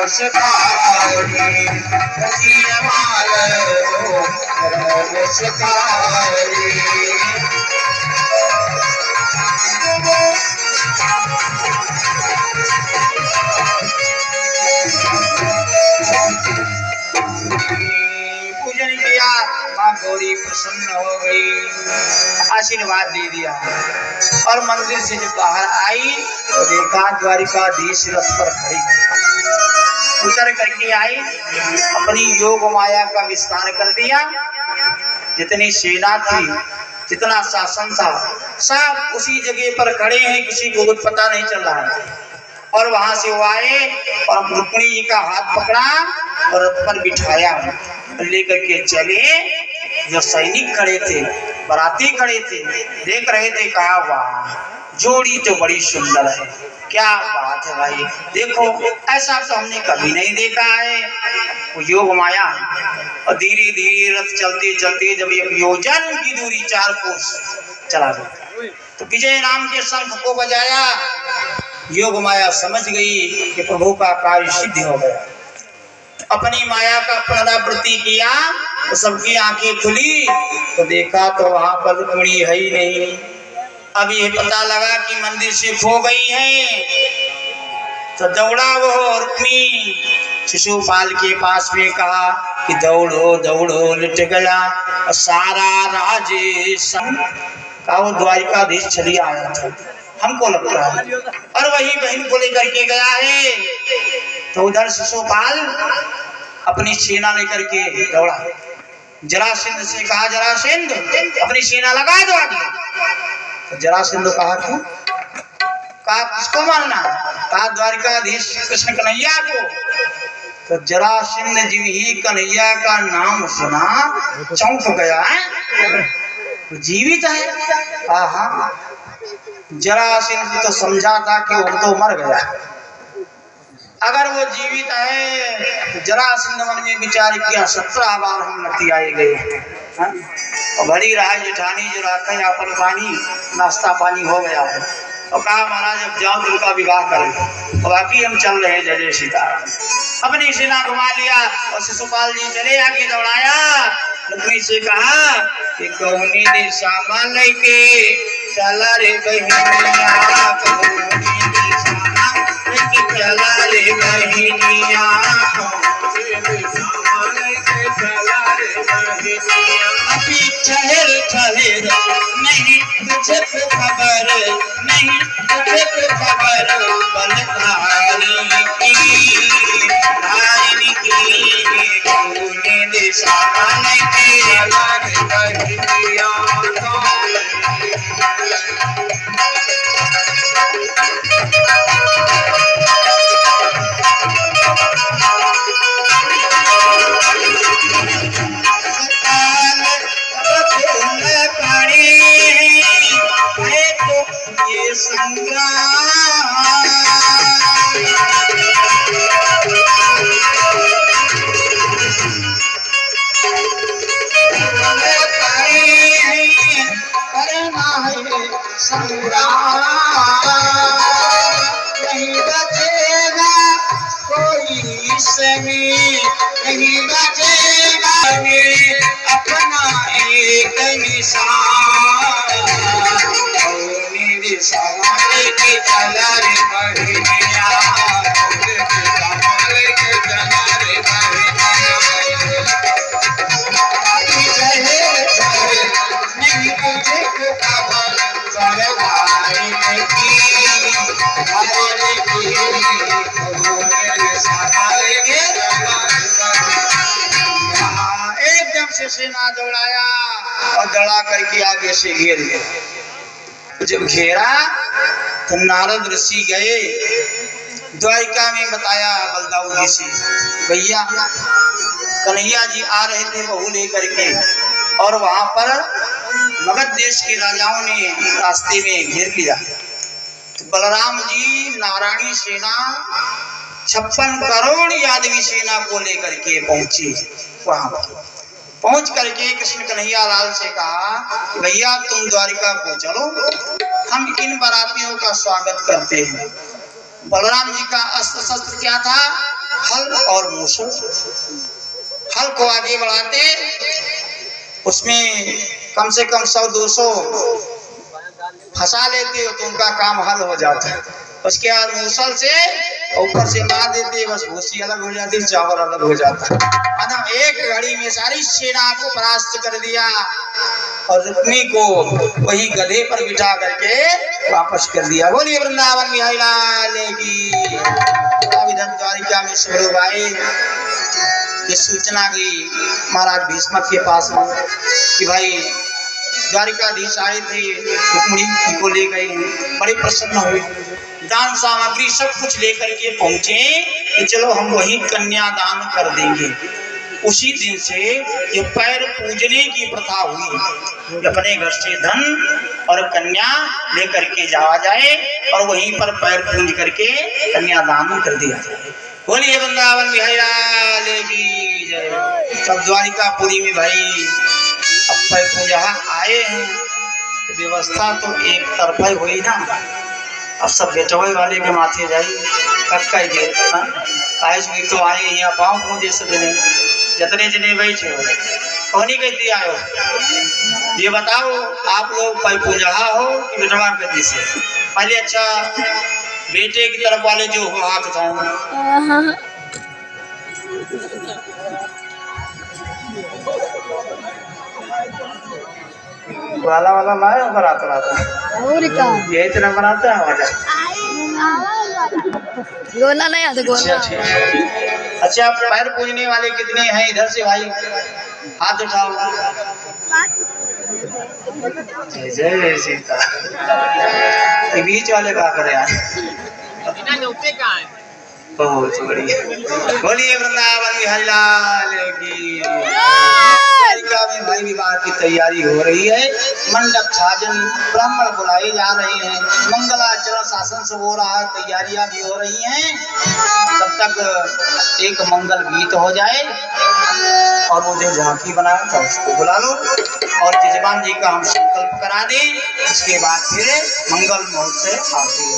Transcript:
रस खारी रसिया माल रस खारी। पूजन किया, माँ गौरी प्रसन्न हो गई, आशीर्वाद दे दिया। और मंदिर से जब बाहर आई तो देखा द्वारिकाधीश रथ पर खड़ी उतर करके आई, अपनी योग माया का विस्तार कर दिया। जितनी सेना थी, जितना शासन था, सब उसी जगह पर खड़े हैं, किसी को कुछ पता नहीं चल रहा है। और वहां से वो आए और रुक्मिणी जी का हाथ पकड़ा और रथ पर बिठाया, लेकर के चले। जो सैनिक खड़े थे, बराती खड़े थे, देख रहे थे, कहा वाह जोड़ी तो बड़ी सुंदर है, क्या बात है भाई, देखो ऐसा तो हमने कभी नहीं देखा है। वो योग माया। और धीरे धीरे रथ चलते चलते जब 1 योजन की दूरी 4 कोस चला गया तो विजय नाम के शंख को बजाया। योग माया समझ गई कि प्रभु का कार्य सिद्ध हो गया। अपनी माया का पुनरावृत्ति किया तो सबकी आंखें खुली तो देखा तो वहां पर रुक्मिणी है ही नहीं। अब ये पता लगा कि मंदिर से खो गई है। तो दौड़ा वो रुक्मिणी शिशुपाल के पास में, कहा कि दौड़ो दौड़ो लुट गया और सारा राजेश का वो द्वारिकाधीश चली आया था, हमको लगता है। और वही बहन को लेकर के गया है। तो उधर शिशुपाल अपनी सेना लेकर के दौड़ा। जरासंध से कहा, जरासंध अपनी सेना लगा दो आगे। तो जरासंध कहा क्यों? कहा किसको मारना? कहा द्वारिकाधीश कृष्ण कन्हैया को। तो जरासंध जी ही कन्हैया का नाम सुना चौंक गया है, जीवित है। हाँ, जरासंध तो समझा था कि वो तो मर गया, अगर वो जीवित है तो जरासंध मन में विचार किया 17 बार हम नती आए गए और भरी रहा जेठानी जो रखा है अपन पानी नाश्ता पानी हो गया है। और कहा महाराज अब जाओ तो उनका विवाह करें, और बाकी हम चल रहे जय जय सीताराम। अपनी सेना घुमा लिया और शिशुपाल जी चले आगे दौड़ाया। रुक्मिणी से कहा कि कौनी दिशा मान लेके चला रे बहिनिया, चला रे बहिनिया, अभी ठहर ठहर नहीं तुझे खबर, नहीं तुझे खबर बलधारी की कौने दिशा में चला रे बहिनिया। नहीं बचेगा कोई नहीं बचेगा अपना एक निशान, के चला रे बहिनिया, के चला रे बहिनिया। नहीं तुझे खबर एकदम से सेना दौड़ाया और दौड़ा करके आगे से घेर लिया। जब घेरा तो नारद ऋषि गए द्वारिका में, बताया बलदाऊ जी से, भैया कन्हैया जी आ रहे थे बहू लेकर के, और वहां पर मगध देश के राजाओं ने रास्ते में घेर लिया। तो बलराम जी नारायणी सेना 56 करोड़ यादवी सेना को लेकर के पहुंचे। वहां पहुंच करके कृष्ण कन्हैया लाल से कहा, भैया तुम द्वारिका को चलो, हम इन बारातियों का स्वागत करते हैं। बलराम जी का अस्त्र शस्त्र क्या था? हल और मूसल। हल को आगे बढ़ाते, उसमें कम से कम 100-200 फंसा लेते हो तो उनका काम हल हो जाता है। उसके बाद मूसल से ऊपर से मार देते, बस भूसी अलग हो जाती, चावल अलग हो जाता है। मानो एक घड़ी में सारी सेना को परास्त कर दिया और रुक्मी को वही गधे पर बिठा करके वापस कर दिया। बोलिए वृंदावन बिहारी लाल की। अब इधर द्वारिका में स्वरूप आए, ये सूचना गई महाराज भीष्म के पास में कि भाई द्वारिकाधीश आए थे, रुक्मिणी को ले गए, बड़े प्रसन्न हुए, दान सामग्री सब कुछ लेकर के पहुंचे कि चलो हम वही कन्या दान कर देंगे। उसी दिन से ये पैर पूजने की प्रथा हुई, अपने घर से धन और कन्या लेकर के जाया जाए और वहीं पर पैर पूज करके कन्या दान कर दिया जाए। बोलिए वृंदावन बिहारी लाल की जय। तब द्वारिकापुरी में भाई अब पैर पूजा आए हैं तो व्यवस्था तो एक तरफा हुई ना। अब सब बेटवे वाले के माथे जाई कक्का के आयुष भी तो आए यहाँ पाँव पूजे सजने जितने जने बैठे हो कौनी कहती आयो, ये बताओ आप लोग पैर पूजा हो कि बेटवा गति से? पहले अच्छा बेटे की तरफ वाले जो हो हाथ उठाओ। वाला वाला लाए बनाता रहता और का ये इतना बनाता है वाला गोला नहीं आता गोला। अच्छा पैर पूजने वाले कितने हैं इधर से भाई हाथ उठाओ। जय जय सीता। ये बीच वाले क्या करे यार, बहुत बढ़िया। बोलिए वृंदावन बिहारी लाल की। द्वारिका में भाई विवाह की तैयारी हो रही है, मंडप साजन ब्राह्मण बुलाए जा रहे हैं, मंगलाचरण शासन सब हो रहा है, तैयारियां भी हो रही हैं। तब तक एक मंगल गीत हो जाए और वो जो झांकी बनाया था उसको बुला लो और जजमान जी का हम संकल्प करा दें, उसके बाद फिर मंगल मुहूर्त से आरती हो।